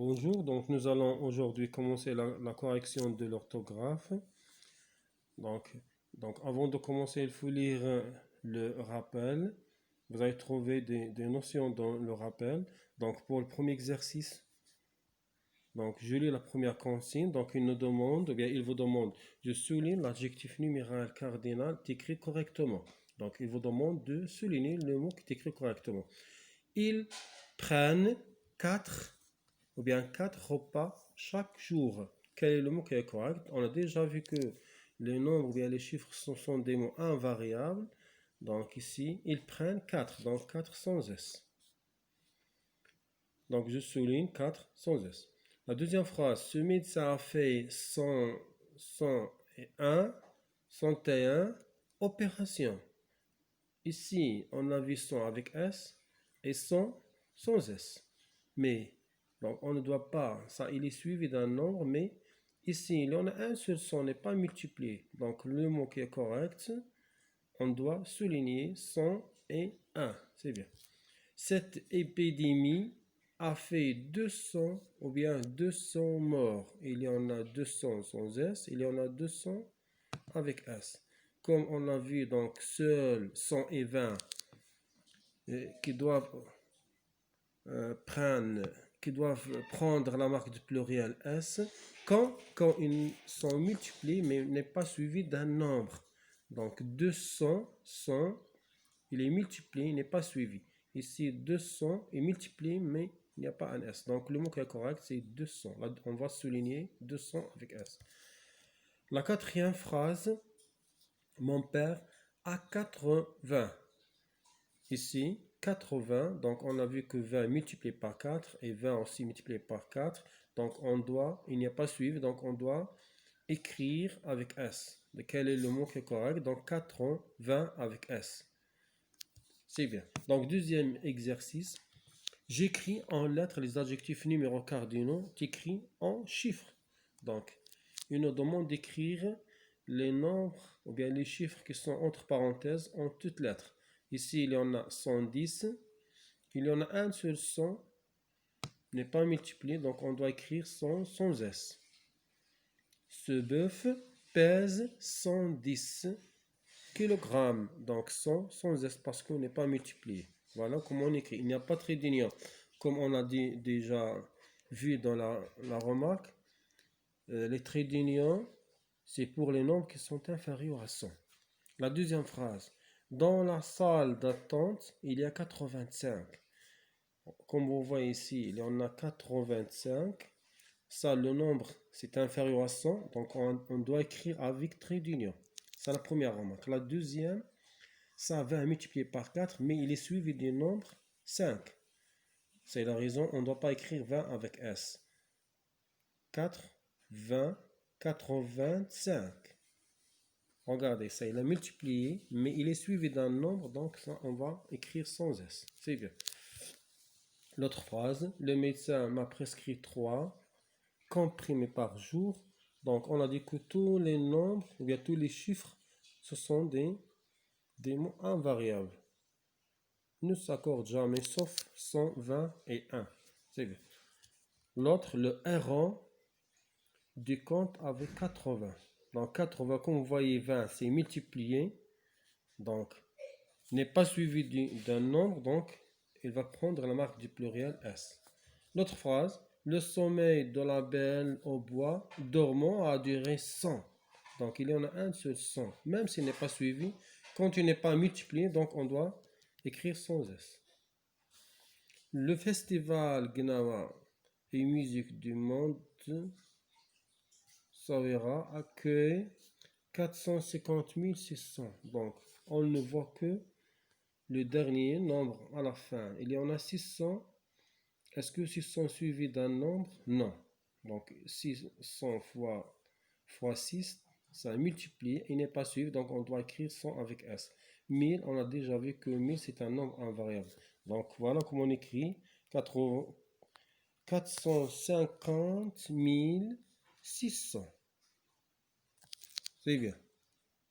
Bonjour, donc nous allons aujourd'hui commencer la correction de l'orthographe. Donc, avant de commencer, il faut lire le rappel. Vous allez trouver des notions dans le rappel. Donc pour le premier exercice, donc je lis la première consigne. Donc il nous demande, ou bien il vous demande, je souligne l'adjectif numéral cardinal écrit correctement. Donc il vous demande de souligner le mot qui est écrit correctement. Ils prennent 4 ou bien 4 repas chaque jour. Quel est le mot qui est correct? On a déjà vu que les nombres ou bien les chiffres sont des mots invariables. Donc ici, ils prennent 4, donc 4 sans S. Donc je souligne 4 sans S. La deuxième phrase, ce médecin a fait 101 opérations. Ici, on a vu 100 avec S et 100 sans S. Mais donc, on ne doit pas, ça il est suivi d'un nombre, mais ici, il y en a un seul son, n'est pas multiplié. Donc, le mot qui est correct, on doit souligner 100 et 1. C'est bien. Cette épidémie a fait 200 ou bien 200 morts. Il y en a 200 sans S, il y en a 200 avec S. Comme on a vu, donc, seuls 100 et 20 qui doivent prendre la marque du pluriel S quand ils sont multipliés mais n'est pas suivi d'un nombre. Donc 200, 100, il est multiplié, il n'est pas suivi. Ici 200 est multiplié mais il n'y a pas un S. Donc le mot qui est correct c'est 200. Là, on va souligner 200 avec S. La quatrième phrase, mon père a 80. Ici, 80, donc on a vu que 20 multiplié par 4 et 20 aussi multiplié par 4. Donc il n'y a pas suivi, donc on doit écrire avec S. Quel est le mot qui est correct? Donc 80 avec S. C'est bien. Donc deuxième exercice, j'écris en lettres les adjectifs numéros cardinaux écrits en chiffres. Donc il nous demande d'écrire les nombres ou bien les chiffres qui sont entre parenthèses en toutes lettres. Ici, il y en a 110. Il y en a un seul 100. N'est pas multiplié, donc on doit écrire 100 sans S. Ce bœuf pèse 110 kg. Donc 100 sans S parce qu'on n'est pas multiplié. Voilà comment on écrit. Il n'y a pas de trait d'union. Comme on a déjà vu dans la remarque, les traits d'union, c'est pour les nombres qui sont inférieurs à 100. La deuxième phrase. Dans la salle d'attente, il y a 85. Comme vous voyez ici, il y en a 85. Ça, le nombre, c'est inférieur à 100. Donc, on doit écrire avec trait d'union. C'est la première remarque. La deuxième, ça 20 multiplié par 4, mais il est suivi du nombre 5. C'est la raison, on ne doit pas écrire 20 avec S. 4, 20, 85. Regardez, ça, il a multiplié, mais il est suivi d'un nombre, donc ça, on va écrire sans S. C'est bien. L'autre phrase, le médecin m'a prescrit 3 comprimés par jour. Donc, on a dit que tous les nombres, ou bien tous les chiffres, ce sont des mots invariables. Ne s'accordent jamais, sauf 120 et 1. C'est bien. L'autre, le errant du compte avec 80. Donc 80, comme vous voyez, 20, c'est multiplié. Donc, n'est pas suivi d'un nombre. Donc, il va prendre la marque du pluriel S. L'autre phrase, le sommeil de la belle au bois dormant a duré 100. Donc, il y en a un seul 100. Même s'il n'est pas suivi, quand il n'est pas multiplié, donc on doit écrire sans S. Le festival Gnawa et musique du monde Savera accueille 450 600. Donc, on ne voit que le dernier nombre à la fin. Il y en a 600. Est-ce que 600 suivi d'un nombre? Non. Donc, 600 fois 6, ça multiplie. Il n'est pas suivi, donc on doit écrire 100 avec S. 1000, on a déjà vu que 1000, c'est un nombre invariable. Donc, voilà comment on écrit 450 600. C'est bien.